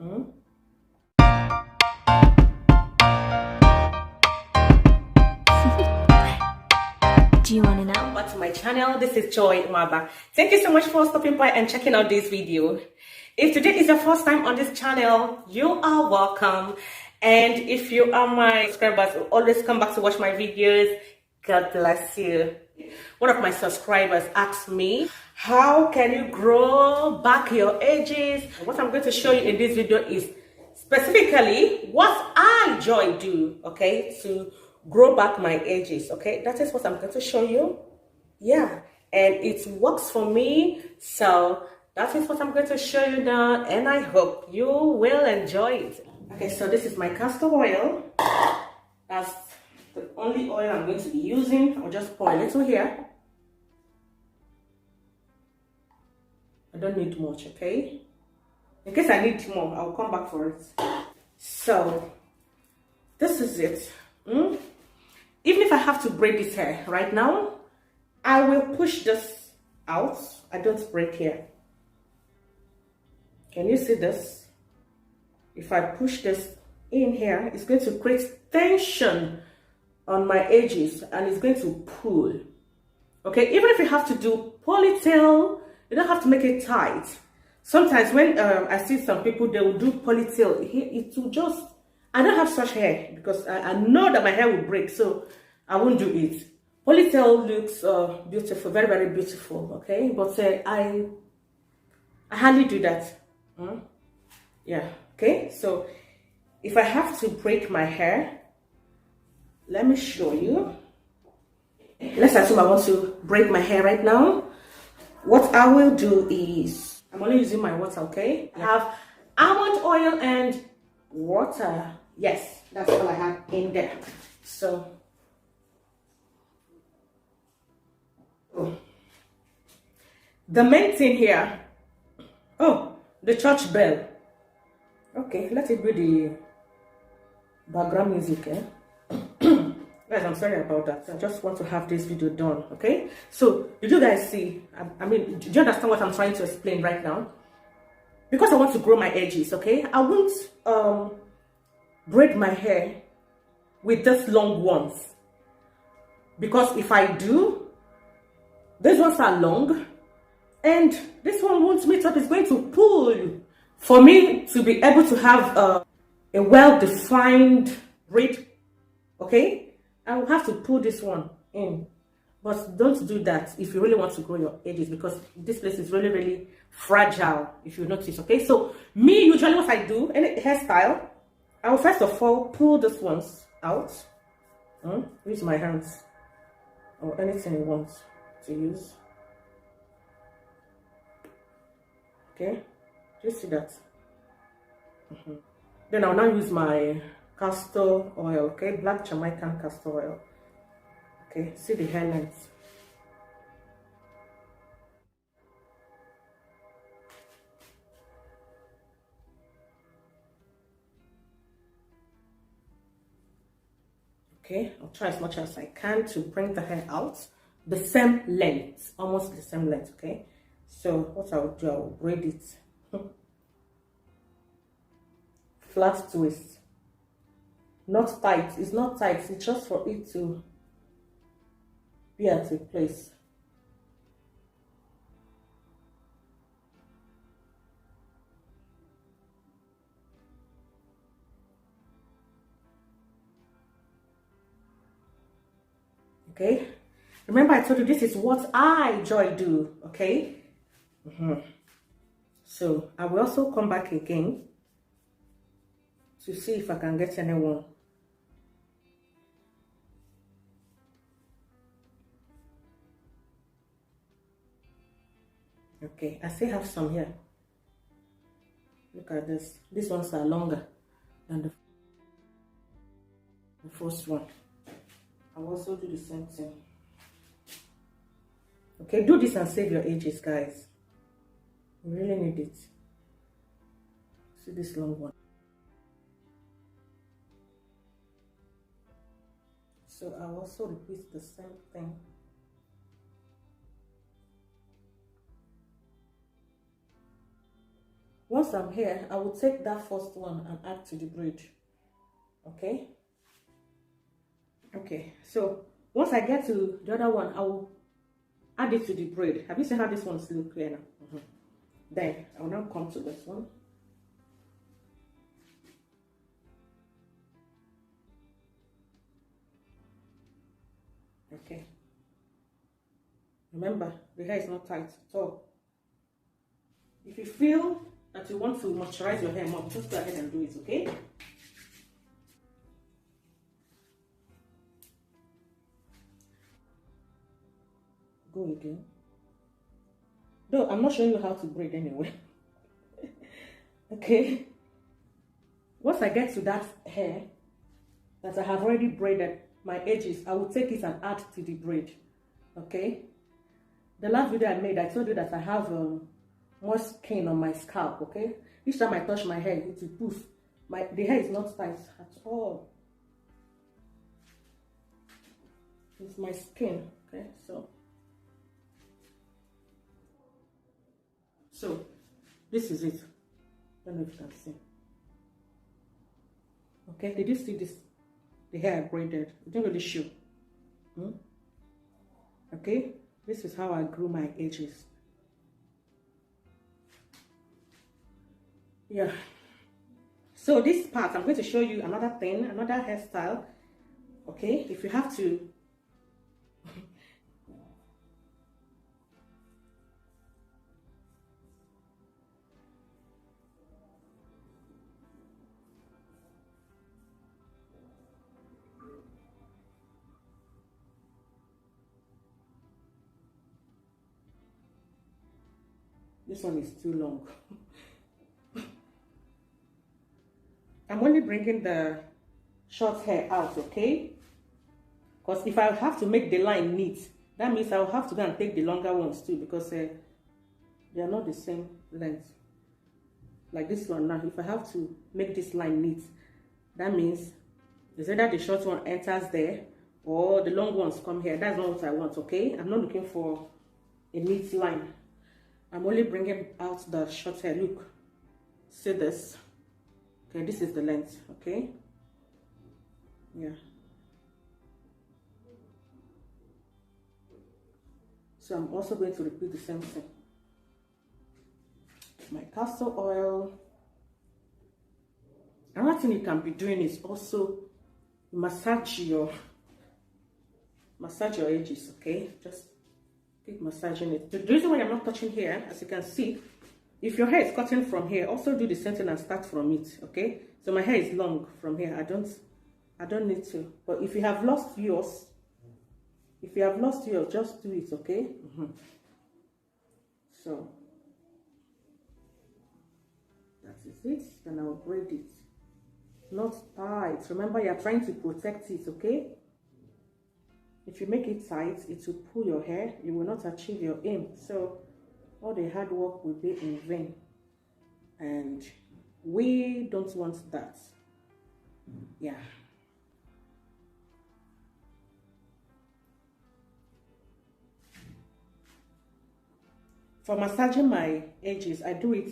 Mm. Do you want to know? Welcome back to my channel. This is Joy Maba. Thank you so much for stopping by and checking out this video. If today is your first time on this channel, you are welcome. And if you are my subscribers who always come back to watch my videos, God bless you. One of my subscribers asked me, how can you grow back your edges? What I'm going to show you in this video is specifically what I Joy do, okay, to grow back my edges. Okay, that is what I'm going to show you. Yeah, and it works for me, so that is what I'm going to show you now, and I hope you will enjoy it. Okay, so this is my castor oil. That's the only oil I'm going to be using. I'll just pour a little here. I don't need much, okay? In case I need more, I'll come back for it. So this is it. Even if I have to braid this hair right now, I will push this out. I don't braid here. Can you see this? If I push this in here, it's going to create tension on my edges and it's going to pull. Okay, even if you have to do ponytail, you don't have to make it tight. Sometimes when I see some people, they will do ponytail. It will just, I don't have such hair because I know that my hair will break, so I won't do it. Ponytail looks beautiful, very, very beautiful, okay? But I hardly do that. Yeah, okay? So if I have to braid my hair, let me show you. Let's assume I want to braid my hair right now. What I will do is, I'm only using my water, okay? I have almond oil and water. Yes, that's all I have in there. So, the main thing here, the church bell. Okay, let it be the background music, eh? Guys, I'm sorry about that. I just want to have this video done, okay? So, did you guys see? I mean, do you understand what I'm trying to explain right now? Because I want to grow my edges, okay? I won't braid my hair with these long ones. Because if I do, these ones are long, and this one won't meet up, it's going to pull. For me to be able to have a well-defined braid, okay? I will have to pull this one in, but don't do that if you really want to grow your edges, because this place is really, really fragile, if you notice, okay? So me, usually what I do, any hairstyle, I will first of all pull these ones out. Use my hands or anything you want to use. Okay, do you see that? Then I'll now use my castor oil, okay, black Jamaican castor oil. Okay, see the hairlines. Okay, I'll try as much as I can to bring the hair out the same length, almost the same length, okay? So what I'll do, I'll braid it. Flat twist. Not tight, it's not tight, it's just for it to be at a place. Okay, remember I told you this is what I Joy do, okay? So I will also come back again to see if I can get anyone. Okay, I still have some here. Look at this. These ones are longer than the first one. I'll also do the same thing. Okay, do this and save your edges, guys. You really need it. See this long one. So I'll also repeat the same thing. once I'm here, I will take that first one and add to the braid. Okay. Okay, so once I get to the other one, I will add it to the braid. Have you seen how this one's look clear now? Then I will now come to this one. Okay. Remember, the hair is not tight at all. If you feel that you want to moisturize your hair more, just go ahead and do it, okay? Go again. Though I'm not showing you how to braid anyway. Okay. Once I get to that hair that I have already braided my edges, I will take it and add to the braid. Okay. The last video I made, I told you that I have more skin on my scalp. Okay. Each time I touch my hair, it will poof. The hair is not tight at all. It's my skin. Okay. So this is it. I don't know if you can see. Okay, did you see this? The hair I braided. It didn't really show. Okay, this is how I grew my edges. Yeah. So this part, I'm going to show you another thing, another hairstyle. Okay, if you have to. This one is too long. I'm only bringing the short hair out, okay? Because if I have to make the line neat, that means I'll have to go and take the longer ones too, because they are not the same length. Like this one now, if I have to make this line neat, that means it's either the short one enters there or the long ones come here. That's not what I want, okay? I'm not looking for a neat line. I'm only bringing out the short hair. Look, see this? Okay, this is the length, okay? Yeah. So I'm also going to repeat the same thing. My castor oil. Another thing you can be doing is also massage your edges, okay? Just keep massaging it. The reason why I'm not touching here, as you can see, if your hair is cutting from here, also do the same thing and start from it, okay? So my hair is long from here. I don't need to. But if you have lost yours, just do it, okay? So that is it. Then I'll braid it. Not tight. Remember, you're trying to protect it, okay? If you make it tight, it will pull your hair. You will not achieve your aim. So all the hard work will be in vain. And we don't want that. Yeah. For massaging my edges, I do it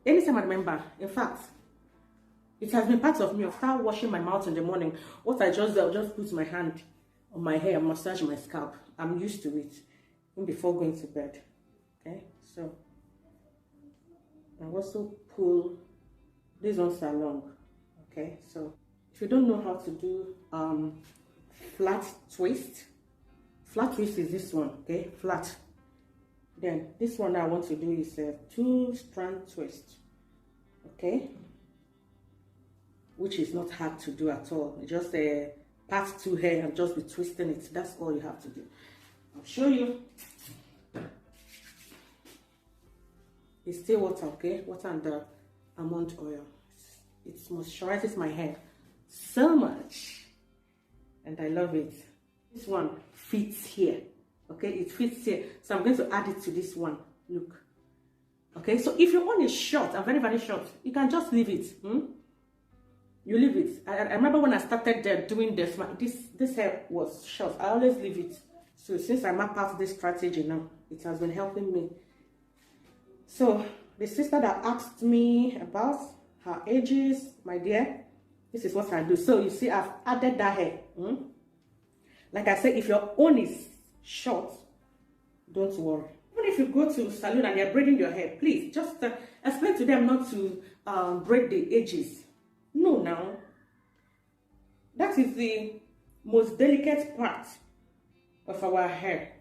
anytime I remember. In fact, it has been part of me. After washing my mouth in the morning, what I just do, I'll just put my hand on my hair and massage my scalp. I'm used to it even before going to bed. Okay, so I also pull. These ones are long. Okay, so if you don't know how to do flat twist is this one. Okay, flat. Then this one I want to do is a 2-strand twist. Okay, which is not hard to do at all. It's just a part 2 hair and just be twisting it. That's all you have to do. I'll show you. It's still water, okay? Water and the almond oil. It moisturizes my hair so much, and I love it. This one fits here, okay? It fits here, so I'm going to add it to this one. Look, okay? So if your one is short and very, very short, you can just leave it. You leave it. I remember when I started doing this hair was short. I always leave it. So since I mapped out this strategy now, it has been helping me. So the sister that asked me about her edges, my dear, this is what I do. So you see, I've added that hair. Like I said, if your own is short, don't worry. Even if you go to salon and you're braiding your hair, please just explain to them not to braid the edges. No, now. That is the most delicate part of our hair.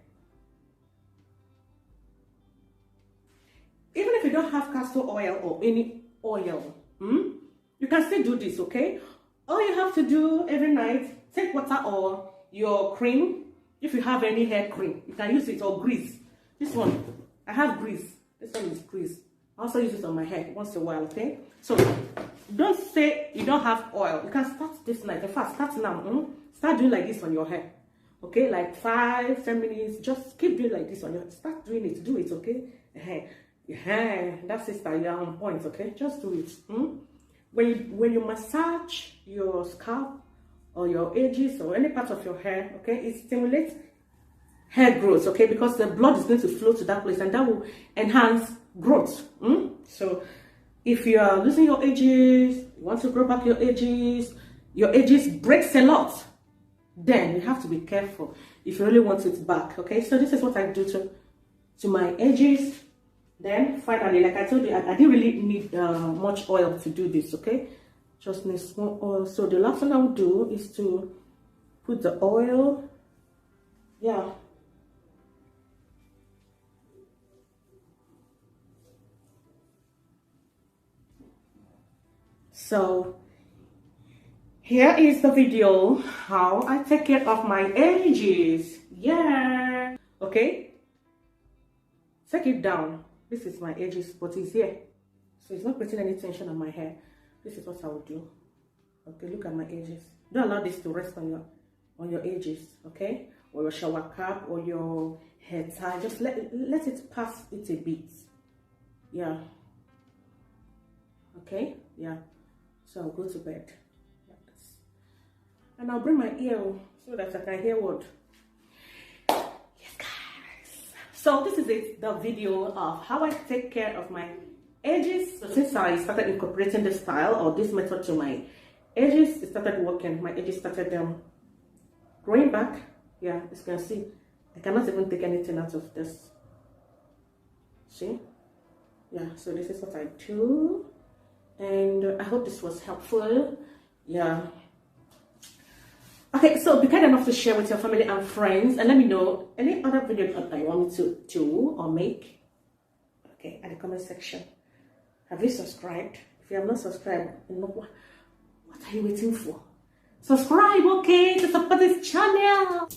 Even if you don't have castor oil or any oil, you can still do this, okay? All you have to do every night, take water or your cream. If you have any hair cream, you can use it, or grease. This one, I have grease. This one is grease. I also use it on my hair once in a while, okay? So don't say you don't have oil. You can start this night. In fact, start now. Start doing like this on your hair, okay? Like 5-10 minutes. Just keep doing like this on your hair. Start doing it. Do it, okay? That's it. You're on point, okay? Just do it. When you massage your scalp or your edges or any part of your hair, okay, it stimulates hair growth, okay, because the blood is going to flow to that place and that will enhance growth. So if you are losing your edges, you want to grow back your edges breaks a lot, then you have to be careful if you really want it back, okay? So this is what I do to my edges. Then finally, like I told you, I didn't really need much oil to do this, okay? Just need small oil. So the last thing I will do is to put the oil, yeah. So here is the video how I take care of my edges. Yeah, okay, take it down. This is my edges, but it's here, so it's not putting any tension on my hair. This is what I will do. Okay, look at my edges. Don't allow this to rest on your edges, okay, or your shower cap or your hair tie. Just let it pass it a bit. Yeah, okay, yeah. So I'll go to bed like this, and I'll bring my ear so that I can hear what. Yes, guys. So this is it, the video of how I take care of my edges. So since I started incorporating this style or this method to my edges, it started working. My edges started growing back. Yeah, as you can see, I cannot even take anything out of this. See? Yeah, so this is what I do. And I hope this was helpful. Yeah. Okay, so be kind enough to share with your family and friends, and let me know any other video that you want me to do or make. Okay, at the comment section. Have you subscribed? If you have not subscribed, what are you waiting for? Subscribe, okay, to support this channel.